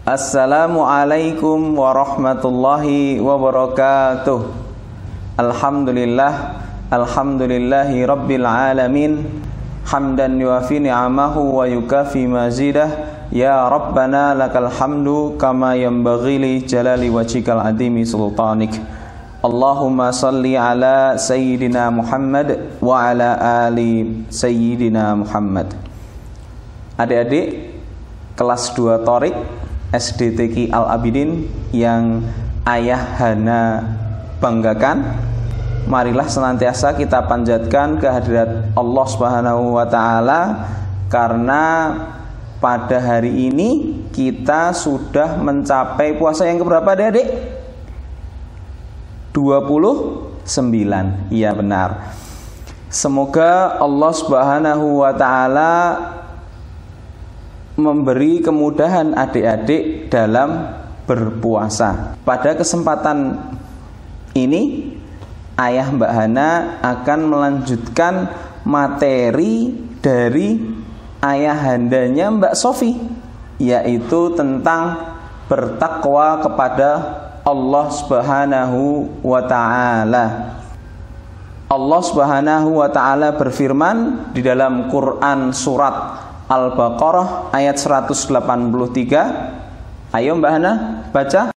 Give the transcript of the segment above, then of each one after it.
Assalamualaikum warahmatullahi wabarakatuh. Alhamdulillahi rabbil alamin. Hamdan yuafi ni'amahu wa yukafi mazidah. Ya Rabbana lakal hamdu kama yanbaghi li jalali wajhikal adimi sultanik. Allahumma salli ala Sayyidina Muhammad wa ala ali Sayyidina Muhammad. Adik-adik kelas 2 Thorik SDTQ Al-Abidin yang Ayah Hana banggakan, marilah senantiasa kita panjatkan kehadirat Allah Subhanahu wa Ta'ala, karena pada hari ini kita sudah mencapai puasa yang keberapa, adik-adik? 29. Iya benar. Semoga Allah Subhanahu wa Ta'ala memberi kemudahan adik-adik dalam berpuasa. Pada kesempatan ini Ayah Mbak Hana akan melanjutkan materi dari ayah handanya Mbak Sofi, yaitu tentang bertakwa kepada Allah Subhanahu wa Ta'ala. Allah Subhanahu wa Ta'ala berfirman di dalam Quran surat Al-Baqarah ayat 183. Ayo Mbak Hana baca.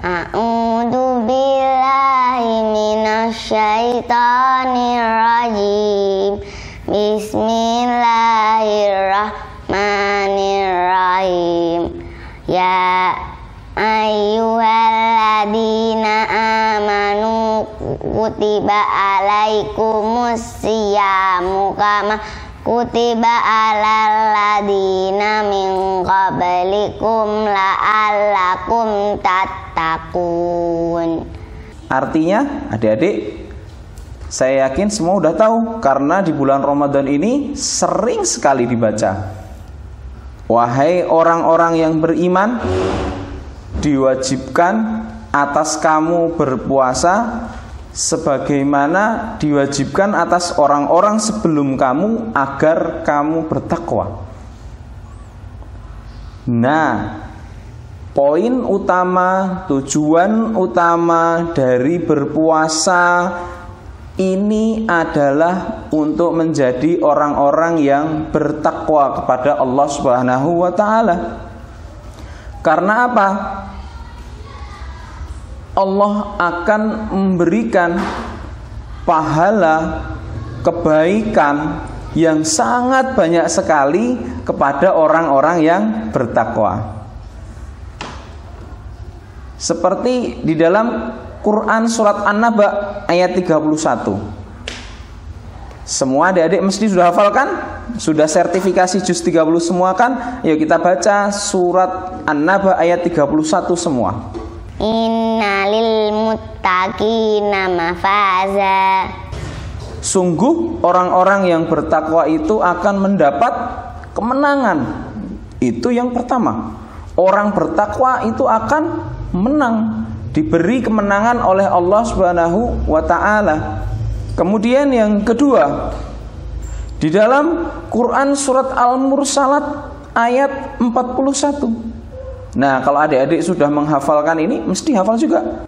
A'udzu billahi minasyaitonir rajim. Bismillahirrahmanirrahim. Ya ayyuhalladzina amanu kutiba alaikumusyamu kama kutiba alal ladzina min qablikum la'allakum tattaqun. Artinya, adik-adik, saya yakin semua udah tahu, karena di bulan Ramadan ini sering sekali dibaca. Wahai orang-orang yang beriman, diwajibkan atas kamu berpuasa sebagaimana diwajibkan atas orang-orang sebelum kamu agar kamu bertakwa. Nah, poin utama, tujuan utama dari berpuasa ini adalah untuk menjadi orang-orang yang bertakwa kepada Allah Subhanahu wa Ta'ala. Karena apa? Allah akan memberikan pahala kebaikan yang sangat banyak sekali kepada orang-orang yang bertakwa. Seperti di dalam Quran surat An-Naba ayat 31. Semua adik-adik mesti sudah hafal kan? Sudah sertifikasi juz 30 semua kan? Yuk kita baca surat An-Naba ayat 31 semua. Innalil muttaqina mafaza. Sungguh orang-orang yang bertakwa itu akan mendapat kemenangan. Itu yang pertama. Orang bertakwa itu akan menang, diberi kemenangan oleh Allah Subhanahu wa Ta'ala. Kemudian yang kedua, di dalam Quran surat Al-Mursalat ayat 41. Nah, kalau adik-adik sudah menghafalkan ini, mesti hafal juga.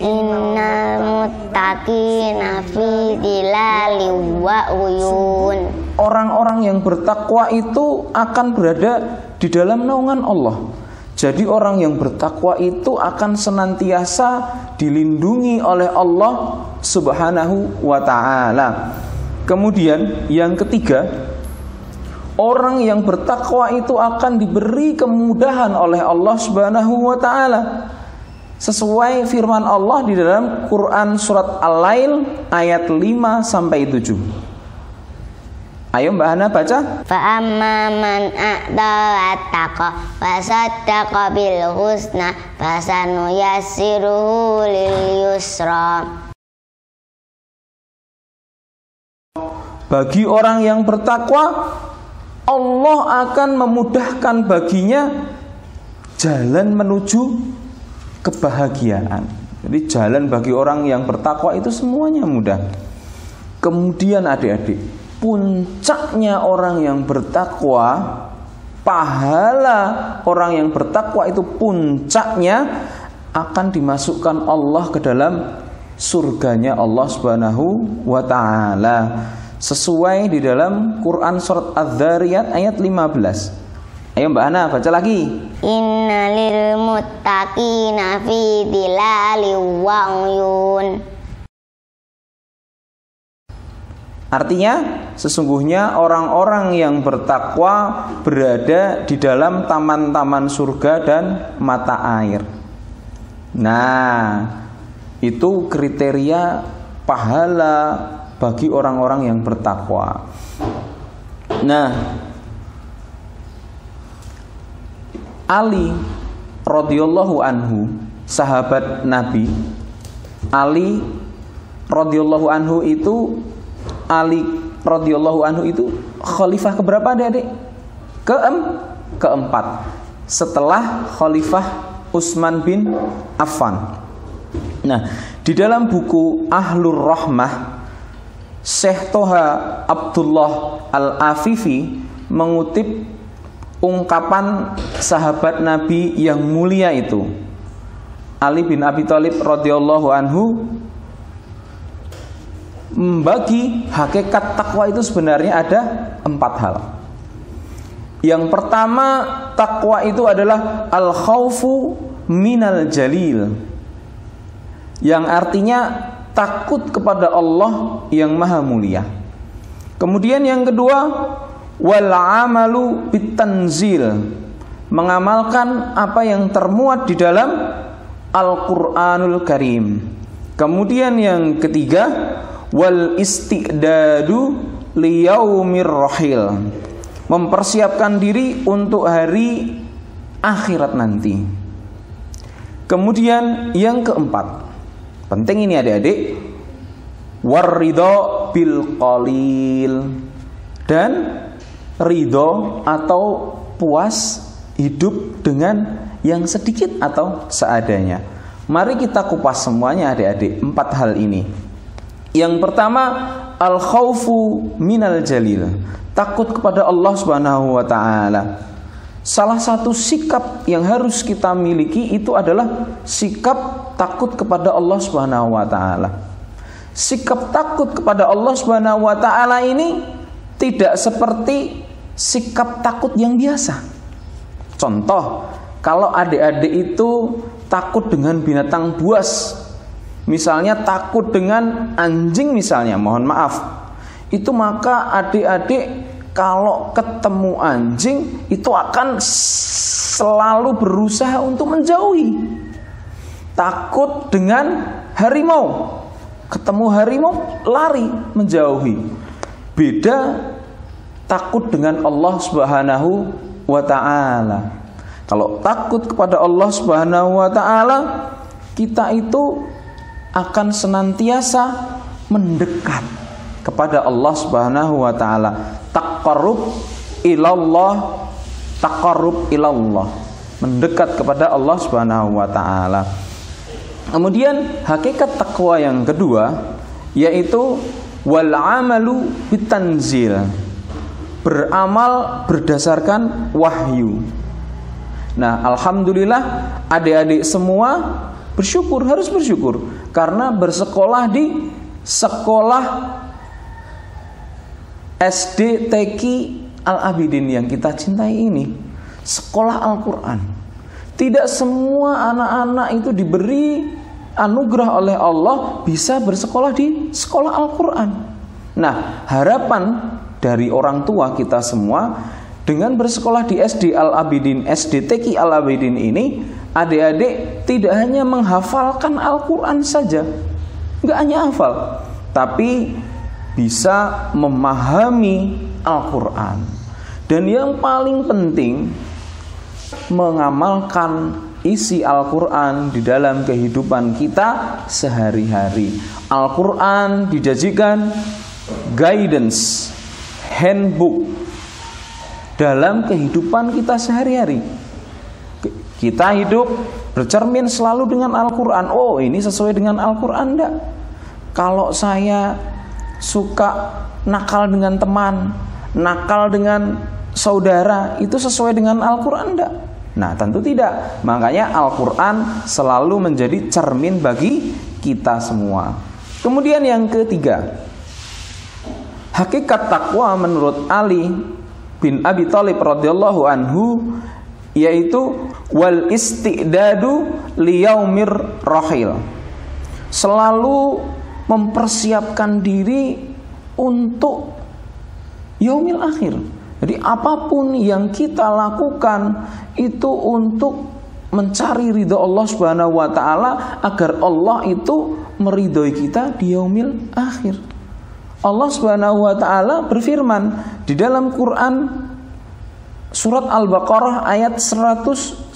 Innal muttaqina fi dhilalin wa uyun. Orang-orang yang bertakwa itu akan berada di dalam naungan Allah. Jadi orang yang bertakwa itu akan senantiasa dilindungi oleh Allah Subhanahu wa Ta'ala. Kemudian yang ketiga, orang yang bertakwa itu akan diberi kemudahan oleh Allah Subhanahu wa Ta'ala, sesuai firman Allah di dalam Quran surat Al-Lail ayat 5 sampai 7. Ayo Mbak Hana baca. Fa amma man a'ta wattaqa wa saddaqa bil husna fasanuyassiruhu lil yusra. Bagi orang yang bertakwa, Allah akan memudahkan baginya jalan menuju kebahagiaan. Jadi jalan bagi orang yang bertakwa itu semuanya mudah. Kemudian adik-adik, puncaknya orang yang bertakwa pahala orang yang bertakwa itu puncaknya akan dimasukkan Allah ke dalam surganya Allah Subhanahu wa taala. Sesuai di dalam Quran surat Az-Zariyat ayat 15. Ayo Mbak Hana baca lagi. Innalil muttaqina fi dhilalin wa uyun. Artinya sesungguhnya orang-orang yang bertakwa berada di dalam taman-taman surga dan mata air. Nah, itu kriteria pahala bagi orang-orang yang bertakwa. Nah, Ali radhiyallahu anhu, sahabat Nabi. Ali radhiyallahu anhu itu khalifah keberapa adik-adik? Keempat. Setelah Khalifah Utsman bin Affan. Nah, di dalam buku Ahlur Rahmah, Syekh Toha Abdullah Al-Afifi mengutip ungkapan sahabat Nabi yang mulia itu, Ali bin Abi Thalib radhiyallahu anhu, membagi hakikat takwa itu sebenarnya ada 4 hal. Yang pertama, takwa itu adalah al-khaufu minal jalil, yang artinya takut kepada Allah yang maha mulia. Kemudian yang kedua, wal amalu bitanzil, mengamalkan apa yang termuat di dalam Al-Qur'anul Karim. Kemudian yang ketiga, wal istidadu liyaumir rahil, mempersiapkan diri untuk hari akhirat nanti. Kemudian yang keempat, penting ini adik-adik, warridho bil qalil, dan ridho atau puas hidup dengan yang sedikit atau seadanya. Mari kita kupas semuanya adik-adik, 4 hal ini. Yang pertama, al khaufu minal jalil, takut kepada Allah Subhanahu wa taala. Salah satu sikap yang harus kita miliki itu adalah sikap takut kepada Allah Subhanahu wa taala. Sikap takut kepada Allah Subhanahu wa taala ini tidak seperti sikap takut yang biasa. Contoh, kalau adik-adik itu takut dengan binatang buas, misalnya takut dengan anjing misalnya, mohon maaf, itu maka adik-adik kalau ketemu anjing itu akan selalu berusaha untuk menjauhi. Takut dengan harimau, ketemu harimau lari menjauhi. Beda takut dengan Allah Subhanahu wa ta'ala. Kalau takut kepada Allah Subhanahu wa ta'ala, kita itu akan senantiasa mendekat kepada Allah Subhanahu wa ta'ala. Taqarrub ilallah, mendekat kepada Allah Subhanahu wa ta'ala. Kemudian hakikat takwa yang kedua yaitu wal amalu bitanzil, beramal berdasarkan wahyu. Nah, alhamdulillah adik-adik semua bersyukur, harus bersyukur karena bersekolah di sekolah SD TQ Al-Abidin yang kita cintai ini, sekolah Al-Quran. Tidak semua anak-anak itu diberi anugerah oleh Allah bisa bersekolah di sekolah Al-Quran. Nah, harapan dari orang tua kita semua dengan bersekolah di SD Al-Abidin, SD TQ Al-Abidin ini, adik-adik tidak hanya menghafalkan Al-Quran saja, nggak hanya hafal, tapi bisa memahami Al-Quran. Dan yang paling penting, mengamalkan isi Al-Quran di dalam kehidupan kita sehari-hari. Al-Quran dijadikan guidance, handbook dalam kehidupan kita sehari-hari. Kita hidup bercermin selalu dengan Al-Quran. Oh, ini sesuai dengan Al-Quran enggak? Kalau saya suka nakal dengan teman, nakal dengan saudara itu sesuai dengan Al-Quran enggak? Nah tentu tidak. Makanya Al-Quran selalu menjadi cermin bagi kita semua. Kemudian yang ketiga, hakikat takwa menurut Ali bin Abi Thalib radhiyallahu anhu yaitu wal istidadu liyaumir rahil, selalu mempersiapkan diri untuk yaumil akhir. Jadi apapun yang kita lakukan itu untuk mencari ridha Allah Subhanahu wa taala agar Allah itu meridhoi kita di yaumil akhir. Allah Subhanahu wa taala berfirman di dalam Quran surat Al-Baqarah ayat 197.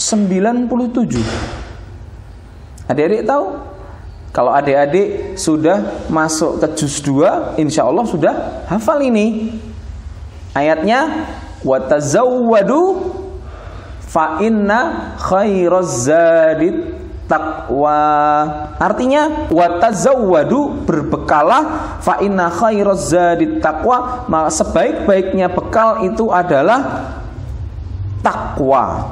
Adik-adik tahu? Kalau adik-adik sudah masuk ke juz 2, insya Allah sudah hafal ini. Ayatnya watazawwadu fa inna khairaz zadit taqwa. Artinya watazawwadu, berbekalah, fa inna khairaz zadit taqwa, maka sebaik-baiknya bekal itu adalah takwa.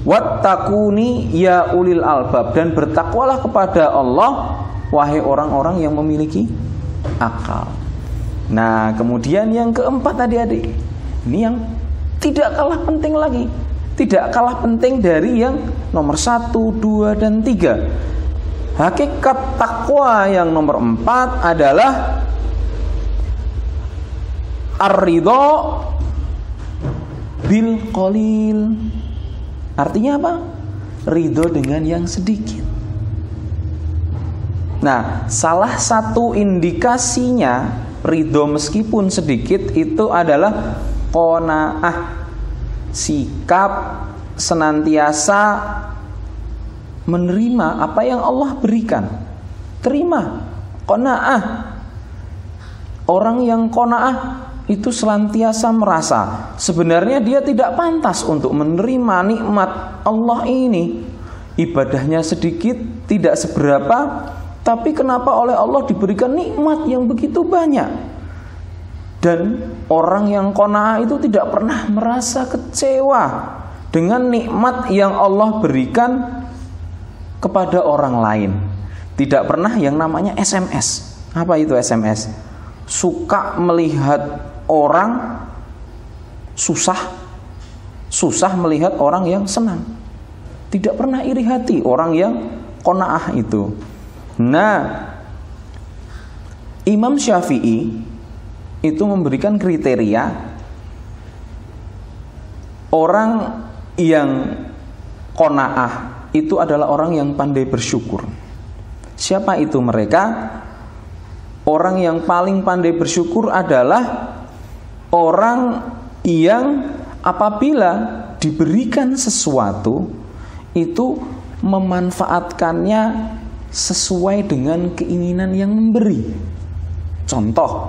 Wattaquni ya ulil albab, dan bertakwalah kepada Allah wahai orang-orang yang memiliki akal. Nah, kemudian yang keempat adik-adik, ini yang tidak kalah penting lagi, tidak kalah penting dari yang nomor 1, 2, dan 3. Hakikat takwa yang nomor 4 adalah ar-ridha bil qalil. Artinya apa? Ridho dengan yang sedikit. Nah, salah satu indikasinya ridho meskipun sedikit itu adalah qanaah, sikap senantiasa menerima apa yang Allah berikan. Terima, qanaah. Orang yang qanaah itu senantiasa merasa sebenarnya dia tidak pantas untuk menerima nikmat Allah ini. Ibadahnya sedikit, tidak seberapa, tapi kenapa oleh Allah diberikan nikmat yang begitu banyak? Dan orang yang qanaah itu tidak pernah merasa kecewa dengan nikmat yang Allah berikan kepada orang lain. Tidak pernah yang namanya SMS. Apa itu SMS? Suka melihat orang susah melihat orang yang senang. Tidak pernah iri hati orang yang qanaah itu. Nah, Imam Syafi'i itu memberikan kriteria orang yang qanaah itu adalah orang yang pandai bersyukur. Siapa itu mereka? Orang yang paling pandai bersyukur adalah orang yang apabila diberikan sesuatu itu memanfaatkannya sesuai dengan keinginan yang memberi. Contoh,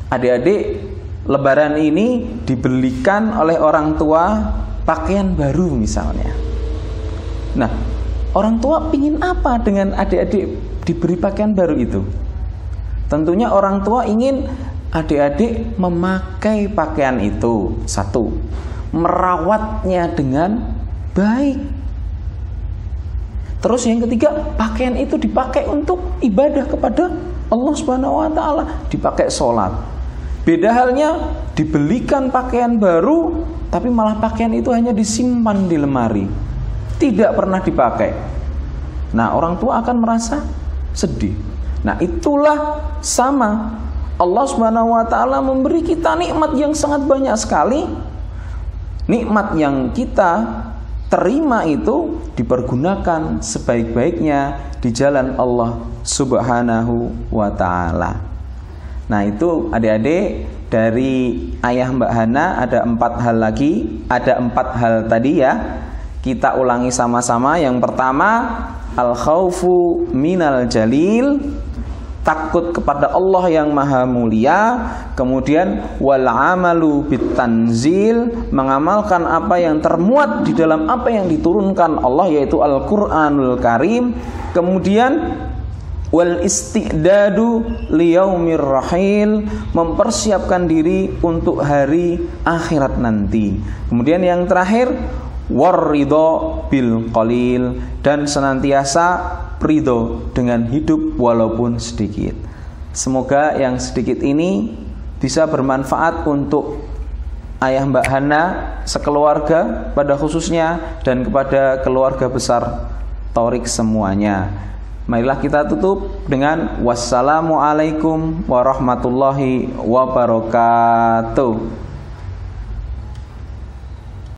adik-adik Lebaran ini dibelikan oleh orang tua pakaian baru misalnya. Nah, orang tua pingin apa dengan adik-adik diberi pakaian baru itu? Tentunya orang tua ingin adik-adik memakai pakaian itu, satu, merawatnya dengan baik. Terus yang ketiga, pakaian itu dipakai untuk ibadah kepada Allah Subhanahu wa taala, dipakai sholat. Beda halnya dibelikan pakaian baru, tapi malah pakaian itu hanya disimpan di lemari, tidak pernah dipakai. Nah, orang tua akan merasa sedih. Nah, itulah sama. Allah Subhanahu wa taala memberi kita nikmat yang sangat banyak sekali. Nikmat yang kita terima itu dipergunakan sebaik-baiknya di jalan Allah Subhanahu wa taala. Nah, itu adik-adik dari ayah Mbak Hana ada 4 hal lagi, ada 4 hal tadi ya. Kita ulangi sama-sama. Yang pertama, al-khaufu minal jalil, takut kepada Allah yang maha mulia. Kemudian wal amalu bitanzil, mengamalkan apa yang termuat di dalam apa yang diturunkan Allah, yaitu Al-Qur'anul Karim. Kemudian wal istidadu liyaumir rahil, mempersiapkan diri untuk hari akhirat nanti. Kemudian yang terakhir, warridho bil qalil, dan senantiasa ridho dengan hidup walaupun sedikit. Semoga yang sedikit ini bisa bermanfaat untuk ayah Mbak Hana sekeluarga pada khususnya, dan kepada keluarga besar Thorik semuanya. Marilah kita tutup dengan wassalamualaikum warahmatullahi wabarakatuh.